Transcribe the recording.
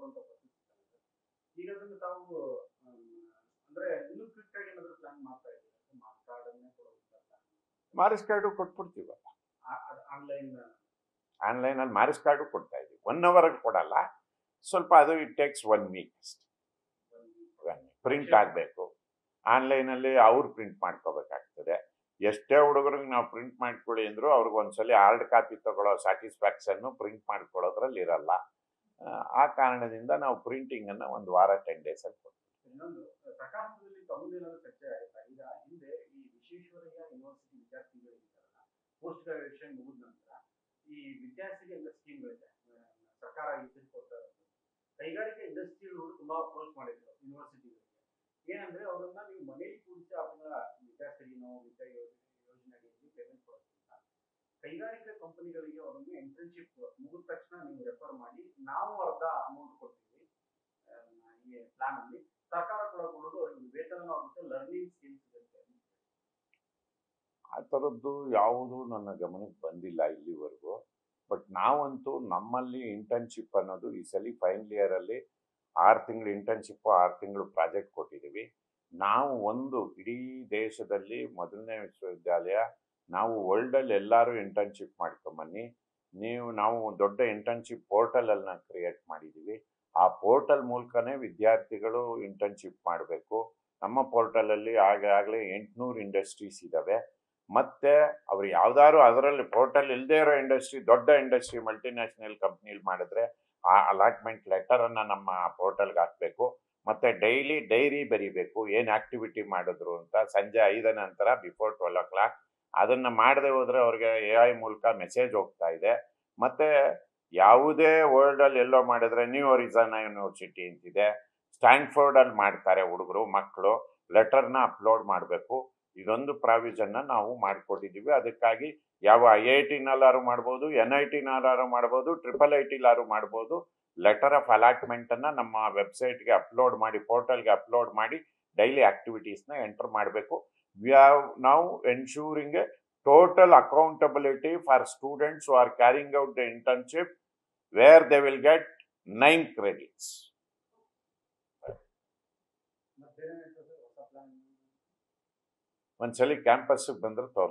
ಕೊಡುವಂತ ಪರಿಸ್ಥಿತಿ ಇದೆ. ಈಗ ಅದನ್ನು ತಾವು ಅಂದ್ರೆ ಇನ್ನೂ ಕ್ವಿಕ್ ಆಗಿ ಏನಾದರೂ ಪ್ಲಾನ್ ಮಾಡ್ತಾ ಇದ್ದೀರಾ? ಮಾರ್ಕ್ಸ್ ಕಾರ್ಡ್ ಅನ್ನೇ ಕೊಡುವಂತ ಮಾರ್ಕ್ಸ್ ಕಾರ್ಡು ಕೊಟ್ಬಿಡ್ತೀವಲ್ಲ. ಆನ್ಲೈನ್ ಆನ್ಲೈನಲ್ಲಿ ಮಾರ್ಕ್ಸ್ ಕಾರ್ಡು ಕೊಡ್ತಾ ಇದ್ದೀವಿ. 1 ಅವರ್ಗೆ ಕೊಡಲ್ಲ, ಸ್ವಲ್ಪ ಅದು ಇಟ್ ಟೇಕ್ಸ್ 1 ವೀಕ್ ಅಷ್ಟೆ. ಪ್ರಿಂಟ್ ಆಗಬೇಕು. ಆನ್ಲೈನಲ್ಲಿ ಅವ್ರು ಪ್ರಿಂಟ್ ಮಾಡ್ಕೋಬೇಕಾಗ್ತದೆ. ಎಷ್ಟೇ ಹುಡುಗರಿಗೆ ನಾವು ಪ್ರಿಂಟ್ ಮಾಡ್ಕೊಳ್ಳಿ ಅಂದರೂ ಅವ್ರಿಗೆ ಒಂದ್ಸಲಿ ಹಾರ್ಡ್ ಕಾಪಿ ತಗೊಳ್ಳೋ ಸ್ಯಾಟಿಸ್ಫ್ಯಾಕ್ಷನ್ನು ಪ್ರಿಂಟ್ ಮಾಡ್ಕೊಳ್ಳೋದ್ರಲ್ಲಿ ಇರಲ್ಲ. ಆ ಕಾರಣದಿಂದ ನಾವು ಪ್ರಿಂಟಿಂಗನ್ನು 1 ವಾರ 10 ಡೇಸಲ್ಲಿ ಕೊಡ್ತೀವಿ. ಇನ್ನೊಂದು ಪ್ರಕಾಶನದಲ್ಲಿ ತಮ್ಮದೇನಾದ್ರು ಚರ್ಚೆ ಆಯ್ತಾ? ಈಗ ಹಿಂದೆ ಈ ವಿಶ್ವೇಶ್ವರಯ್ಯ ಯೂನಿವರ್ಸಿಟಿ ವಿದ್ಯಾರ್ಥಿಗಳಿದ್ದಾರಲ್ಲ, ಪೋಸ್ಟ್ ಗ್ರಾಜುಯೇಷನ್ ಮುಗಿದ ನಂತರ ಈ ವಿದ್ಯಾರ್ಥಿಗಳ ಸ್ಕೀಮ್ಗಳಿದೆ, ಸರ್ಕಾರ ಕೊಡ್ತಾ ಇರೋದು. ಕೈಗಾರಿಕಾ ಇಂಡಸ್ಟ್ರಿಗಳು ತುಂಬಾ ಅಪ್ರೋಚ್ ಮಾಡಿದ್ರು ಯೂನಿವರ್ಸಿಟಿಗಳಿಗೆ. ಏನಂದ್ರೆ ಅವರನ್ನ ನೀವು ಮನೆಯಲ್ಲಿ ಕೂಡಿಸಿ ಅವರ ವಿದ್ಯಾರ್ಥಿನೋ ಯೋಜನೆಗಳಿಗೆ ಪೇಮೆಂಟ್ ಕೊಡೋದ್ರಿಂದ ಕೈಗಾರಿಕಾ ಕಂಪನಿಗಳಿಗೆ ಅವರಿಗೆ ಇಂಟರ್ನ್ಶಿಪ್ ಮುಗಿದ ತಕ್ಷಣ ನೀವು ರೆಫರ್ ಮಾಡಿ, ನಾವು ಅರ್ಧ ಅಮೌಂಟ್ ಕೊಡ್ತೀವಿ ಈ ಪ್ಲಾನ್ ಅಲ್ಲಿ, ಸರ್ಕಾರ ಕೂಡ ಕೊಡೋದು ಅವರಿಗೆ ವೇತನ ಆಗುತ್ತೆ, ಲರ್ನಿಂಗ್ ಸ್ಕಿಲ್ಸ್ ಇರುತ್ತೆ. ಆ ಥರದ್ದು ಯಾವುದೂ ನನ್ನ ಗಮನಕ್ಕೆ ಬಂದಿಲ್ಲ ಇಲ್ಲಿವರೆಗೂ. ಬಟ್ ನಾವಂತೂ ನಮ್ಮಲ್ಲಿ ಇಂಟರ್ನ್ಶಿಪ್ ಅನ್ನೋದು ಈ ಸಲ ಫೈನಲ್ ಇಯರಲ್ಲಿ 6 ತಿಂಗಳು ಇಂಟರ್ನ್ಶಿಪ್ಪು 6 ತಿಂಗಳು ಪ್ರಾಜೆಕ್ಟ್ ಕೊಟ್ಟಿದ್ದೀವಿ. ನಾವು ಒಂದು ಇಡೀ ದೇಶದಲ್ಲಿ ಮೊದಲನೇ ವಿಶ್ವವಿದ್ಯಾಲಯ, ನಾವು ವರ್ಲ್ಡಲ್ಲಿ ಎಲ್ಲರೂ ಇಂಟರ್ನ್ಶಿಪ್ ಮಾಡ್ಕೊಂಬನ್ನಿ, ನಾವು ದೊಡ್ಡ ಇಂಟರ್ನ್ಶಿಪ್ ಪೋರ್ಟಲನ್ನು ಕ್ರಿಯೇಟ್ ಮಾಡಿದ್ದೀವಿ. ಆ ಪೋರ್ಟಲ್ ಮೂಲಕನೇ ವಿದ್ಯಾರ್ಥಿಗಳು ಇಂಟರ್ನ್ಶಿಪ್ ಮಾಡಬೇಕು. ನಮ್ಮ ಪೋರ್ಟಲಲ್ಲಿ ಆಗಲೇ 800 ಇಂಡಸ್ಟ್ರೀಸ್ ಇದ್ದಾವೆ. ಮತ್ತು ಅವ್ರು ಯಾವ್ದಾದ್ರು ಅದರಲ್ಲಿ ಪೋರ್ಟಲ್ ಇಲ್ಲದೇ ಇರೋ ಇಂಡಸ್ಟ್ರಿ, ದೊಡ್ಡ ಇಂಡಸ್ಟ್ರಿ ಮಲ್ಟಿನ್ಯಾಷನಲ್ ಕಂಪ್ನಿಲಿ ಮಾಡಿದ್ರೆ ಆ ಅಲಾಟ್ಮೆಂಟ್ ಲೆಟರನ್ನು ನಮ್ಮ ಪೋರ್ಟಲ್ಗೆ ಹಾಕಬೇಕು. ಮತ್ತು ಡೈರಿ ಬರೀಬೇಕು, ಏನು ಆ್ಯಕ್ಟಿವಿಟಿ ಮಾಡಿದ್ರು ಅಂತ. ಸಂಜೆ 5 ನಂತರ ಬಿಫೋರ್ 12 o'clock ಅದನ್ನು ಮಾಡದೆ ಹೋದರೆ ಅವ್ರಿಗೆ AI ಮೂಲಕ ಮೆಸೇಜ್ ಹೋಗ್ತಾ ಇದೆ. ಮತ್ತು ಯಾವುದೇ ವರ್ಲ್ಡಲ್ಲಿ ಎಲ್ಲೋ ಮಾಡಿದ್ರೆ ನ್ಯೂ ಅರಿಜಾನಾ ಯೂನಿವರ್ಸಿಟಿ ಅಂತಿದೆ, ಸ್ಟ್ಯಾನ್ಫೋರ್ಡಲ್ಲಿ ಮಾಡ್ತಾರೆ ಹುಡುಗರು ಮಕ್ಕಳು, ಲೆಟರ್ನ ಅಪ್ಲೋಡ್ ಮಾಡಬೇಕು. ಇದೊಂದು ಪ್ರಾವಿಷನ್ನ ನಾವು ಮಾಡಿಕೊಟ್ಟಿದ್ದೀವಿ. ಅದಕ್ಕಾಗಿ ಯಾವ IIT-ನಲ್ಲಾರು ಮಾಡ್ಬೋದು, NIT-ನಲ್ಲಾರು ಮಾಡ್ಬೋದು, IIIT-ಲಾರು ಮಾಡ್ಬೋದು. ಲೆಟರ್ ಆಫ್ ಅಲಾಟ್ಮೆಂಟನ್ನು ನಮ್ಮ ವೆಬ್ಸೈಟ್ಗೆ ಅಪ್ಲೋಡ್ ಮಾಡಿ, ಪೋರ್ಟಲ್ಗೆ ಅಪ್ಲೋಡ್ ಮಾಡಿ ಡೈಲಿ ಆ್ಯಕ್ಟಿವಿಟೀಸ್ನ ಎಂಟರ್ ಮಾಡಬೇಕು. We have now ensuring a total accountability for students who are carrying out the internship where they will get 9 credits. ಒಂದ್ಸಲಿ ಕ್ಯಾಂಪಸ್ಗೆ ಬಂದರೆ ತೋರಿಸ್ತೀನಿ.